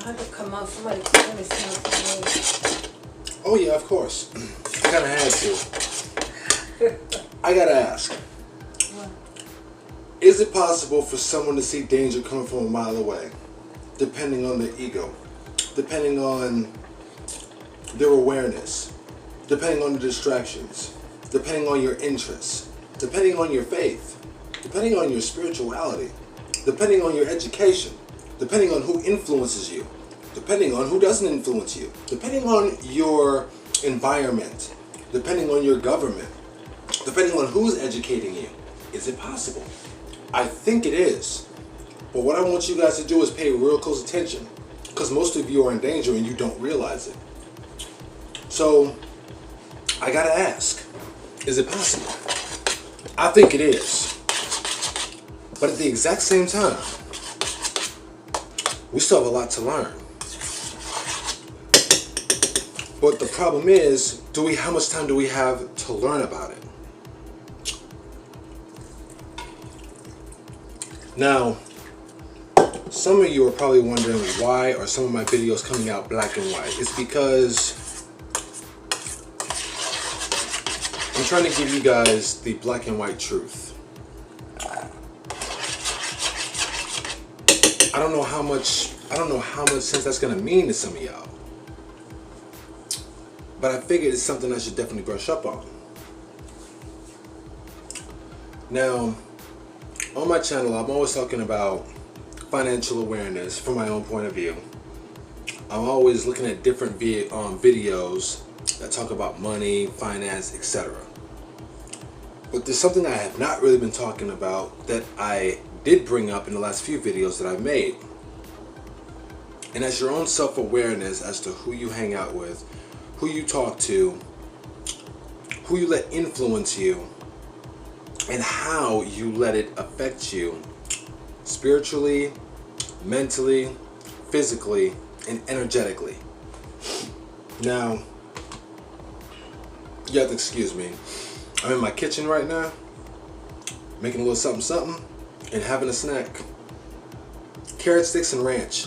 had to come out. Somebody let me smell. Oh yeah, of course. I kinda had to. I gotta ask. What? Is it possible for someone to see danger coming from a mile away? Depending on their ego. Depending on their awareness. Depending on the distractions. Depending on your interests. Depending on your faith. Depending on your spirituality. Depending on your education. Depending on who influences you. Depending on who doesn't influence you. Depending on your environment. Depending on your government. Depending on who's educating you. Is it possible? I think it is. But what I want you guys to do is pay real close attention. Because most of you are in danger and you don't realize it. So, I gotta ask. Is it possible? I think it is. But at the exact same time, we still have a lot to learn. But the problem is, how much time do we have to learn about it? Now, some of you are probably wondering why are some of my videos coming out black and white. It's because I'm trying to give you guys the black and white truth. I don't know how much sense that's gonna mean to some of y'all. But I figured it's something I should definitely brush up on. Now, on my channel, I'm always talking about financial awareness from my own point of view. I'm always looking at different videos that talk about money, finance, etc. But there's something I have not really been talking about that I did bring up in the last few videos that I've made. And that's your own self-awareness as to who you hang out with, who you talk to, who you let influence you, and how you let it affect you spiritually, mentally, physically, and energetically. Now, you have to excuse me. I'm in my kitchen right now, making a little something and having a snack. Carrot sticks and ranch.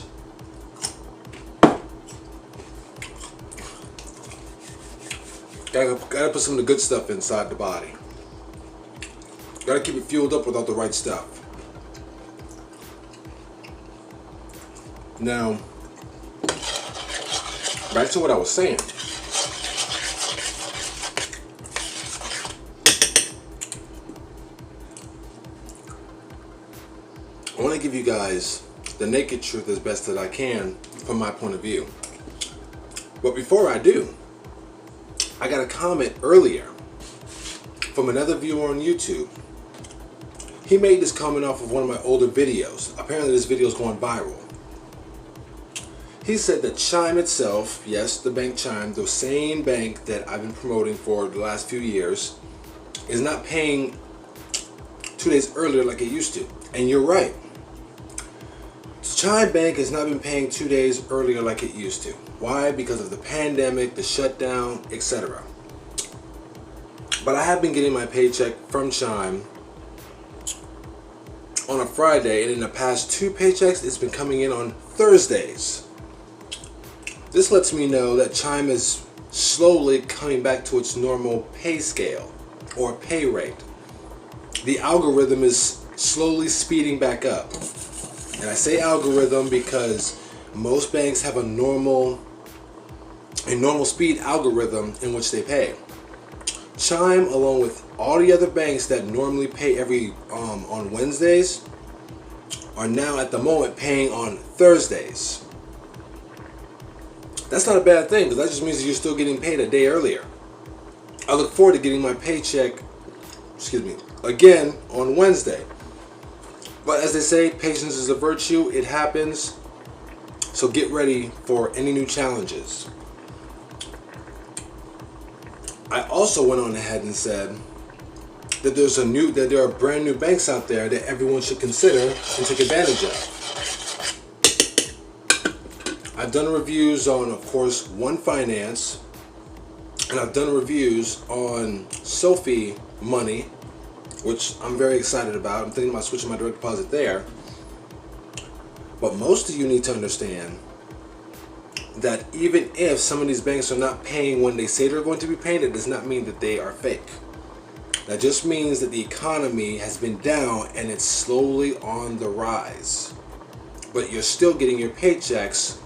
Gotta put some of the good stuff inside the body. Gotta keep it fueled up with all the right stuff. Now, back to what I was saying. I want to give you guys the naked truth as best that I can from my point of view. But before I do, I got a comment earlier from another viewer on YouTube. He made this comment off of one of my older videos. Apparently this video is going viral. He said that Chime itself, yes, the bank Chime, the same bank that I've been promoting for the last few years, is not paying 2 days earlier like it used to. And you're right. Chime Bank has not been paying 2 days earlier like it used to. Why? Because of the pandemic, the shutdown, etc. But I have been getting my paycheck from Chime on a Friday, and in the past 2 paychecks, it's been coming in on Thursdays. This lets me know that Chime is slowly coming back to its normal pay scale or pay rate. The algorithm is slowly speeding back up. And I say algorithm because most banks have a normal speed algorithm in which they pay. Chime, along with all the other banks that normally pay on Wednesdays, are now at the moment paying on Thursdays. That's not a bad thing, because that just means that you're still getting paid a day earlier. I look forward to getting my paycheck, again on Wednesday. But as they say, patience is a virtue. It happens. So get ready for any new challenges. I also went on ahead and said that there are brand new banks out there that everyone should consider and take advantage of. I've done reviews on, of course, One Finance, and I've done reviews on Sophie Money, which I'm very excited about. I'm thinking about switching my direct deposit there. But most of you need to understand that even if some of these banks are not paying when they say they're going to be paying, it does not mean that they are fake. That just means that the economy has been down and it's slowly on the rise. But you're still getting your paychecks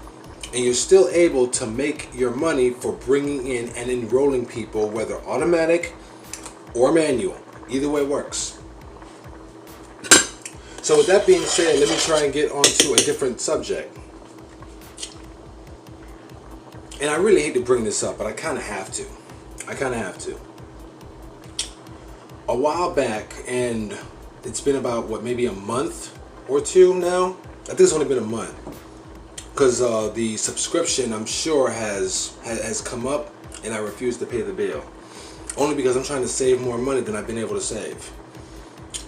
and you're still able to make your money for bringing in and enrolling people, whether automatic or manual. Either way works. So with that being said, let me try and get on to a different subject. And I really hate to bring this up, but I kind of have to. A while back, and it's been about, maybe a month or two now? I think it's only been a month. Because the subscription, I'm sure, has come up, and I refuse to pay the bill. Only because I'm trying to save more money than I've been able to save.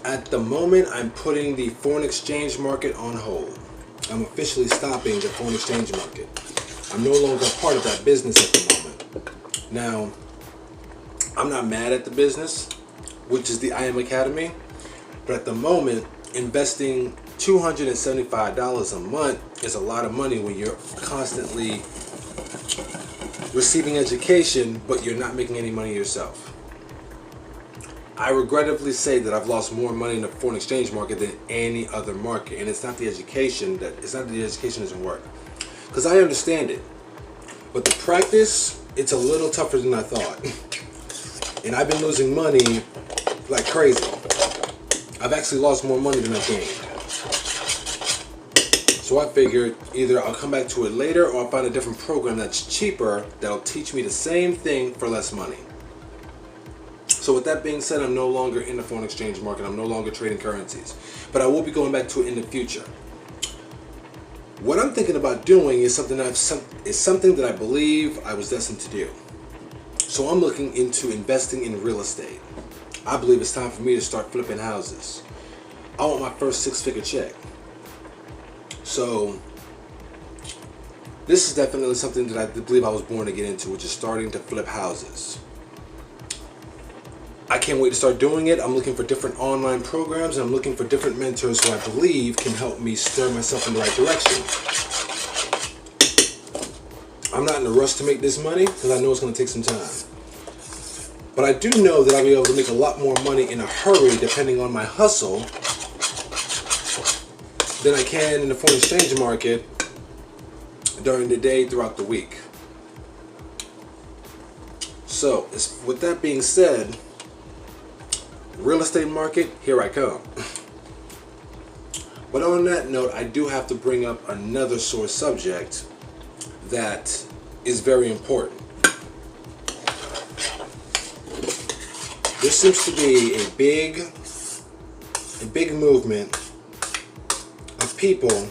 At the moment, I'm putting the foreign exchange market on hold. I'm officially stopping the foreign exchange market. I'm no longer a part of that business at the moment. Now, I'm not mad at the business, which is the I Am Academy, but at the moment, investing $275 a month is a lot of money when you're constantly receiving education, but you're not making any money yourself. I regrettably say that I've lost more money in the foreign exchange market than any other market, and it's not the education that the education doesn't work, because I understand it, but the practice, it's a little tougher than I thought, and I've been losing money like crazy. I've actually lost more money than I've gained. So I figured either I'll come back to it later or I'll find a different program that's cheaper that'll teach me the same thing for less money. So with that being said, I'm no longer in the foreign exchange market. I'm no longer trading currencies. But I will be going back to it in the future. What I'm thinking about doing is something that I believe I was destined to do. So I'm looking into investing in real estate. I believe it's time for me to start flipping houses. I want my first 6-figure check. So this is definitely something that I believe I was born to get into, which is starting to flip houses. I can't wait to start doing it. I'm looking for different online programs, and I'm looking for different mentors who I believe can help me steer myself in the right direction. I'm not in a rush to make this money because I know it's going to take some time. But I do know that I'll be able to make a lot more money in a hurry depending on my hustle than I can in the foreign exchange market during the day throughout the week. So, with that being said, real estate market, here I come. But on that note, I do have to bring up another sore subject that is very important. There seems to be a big movement of people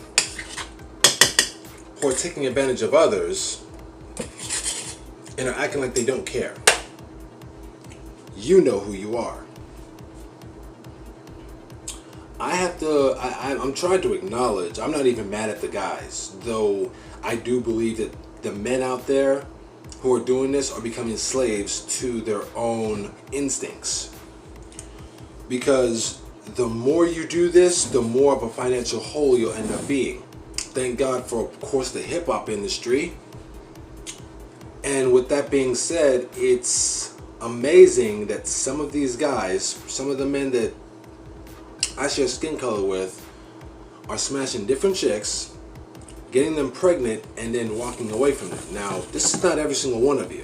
who are taking advantage of others and are acting like they don't care. You know who you are. I'm trying to acknowledge, I'm not even mad at the guys, though I do believe that the men out there who are doing this are becoming slaves to their own instincts. Because the more you do this, the more of a financial hole you'll end up being. Thank God for, of course, the hip-hop industry. And with that being said, it's amazing that some of these guys, some of the men that I share skin color with, are smashing different chicks, getting them pregnant, and then walking away from them. Now, this is not every single one of you.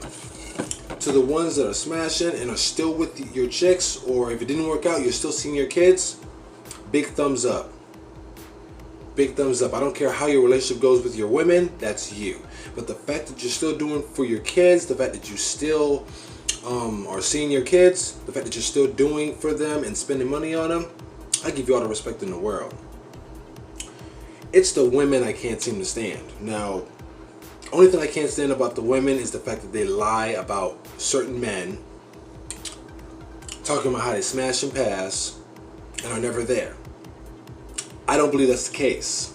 To the ones that are smashing and are still with your chicks, or if it didn't work out, you're still seeing your kids, big thumbs up. Big thumbs up. I don't care how your relationship goes with your women, that's you. But the fact that you're still doing for your kids, the fact that you still are seeing your kids, the fact that you're still doing for them and spending money on them, I give you all the respect in the world. It's the women I can't seem to stand. Now, only thing I can't stand about the women is the fact that they lie about certain men, talking about how they smash and pass and are never there. I don't believe that's the case.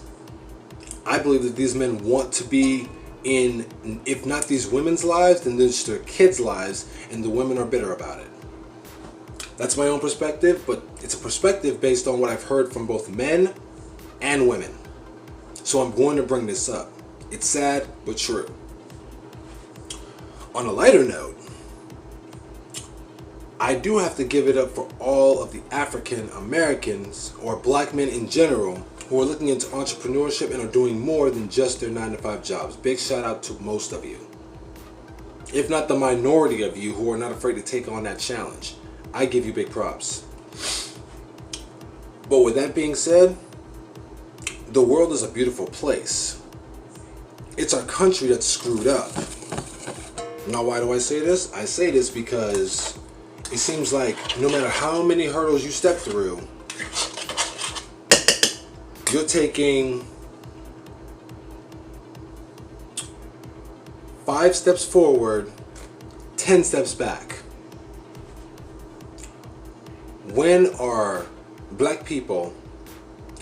I believe that these men want to be in, if not these women's lives, then just their kids' lives, and the women are bitter about it. That's my own perspective, but it's a perspective based on what I've heard from both men and women. So I'm going to bring this up. It's sad, but true. On a lighter note, I do have to give it up for all of the African Americans or black men in general who are looking into entrepreneurship and are doing more than just their 9-to-5 jobs. Big shout out to most of you. If not the minority of you who are not afraid to take on that challenge. I give you big props. But with that being said, the world is a beautiful place. It's our country that's screwed up. Now, why do I say this? I say this because it seems like no matter how many hurdles you step through, you're taking 5 steps forward, 10 steps back. When are black people,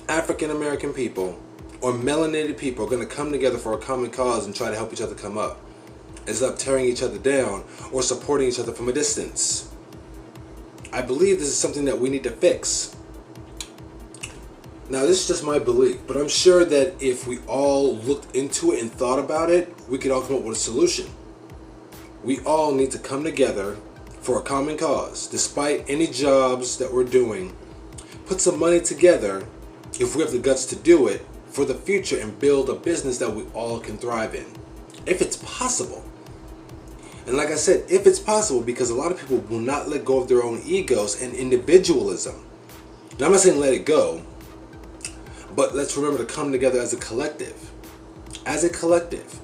African American people, or melanated people going to come together for a common cause and try to help each other come up, instead of tearing each other down or supporting each other from a distance? I believe this is something that we need to fix. Now, this is just my belief, but I'm sure that if we all looked into it and thought about it, we could all come up with a solution. We all need to come together for a common cause, despite any jobs that we're doing. Put some money together, if we have the guts to do it, for the future and build a business that we all can thrive in. If it's possible. And like I said, if it's possible, because a lot of people will not let go of their own egos and individualism. Now, I'm not saying let it go, but let's remember to come together as a collective. As a collective.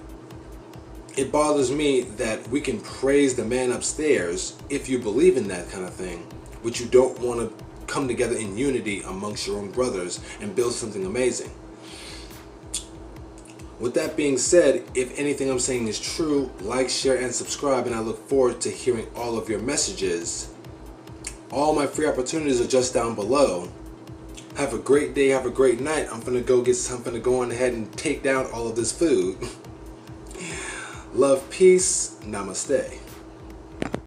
It bothers me that we can praise the man upstairs if you believe in that kind of thing, but you don't want to come together in unity amongst your own brothers and build something amazing. With that being said, if anything I'm saying is true, like, share, and subscribe, and I look forward to hearing all of your messages. All my free opportunities are just down below. Have a great day, have a great night. I'm gonna go get something to go on ahead and take down all of this food. Love, peace, namaste.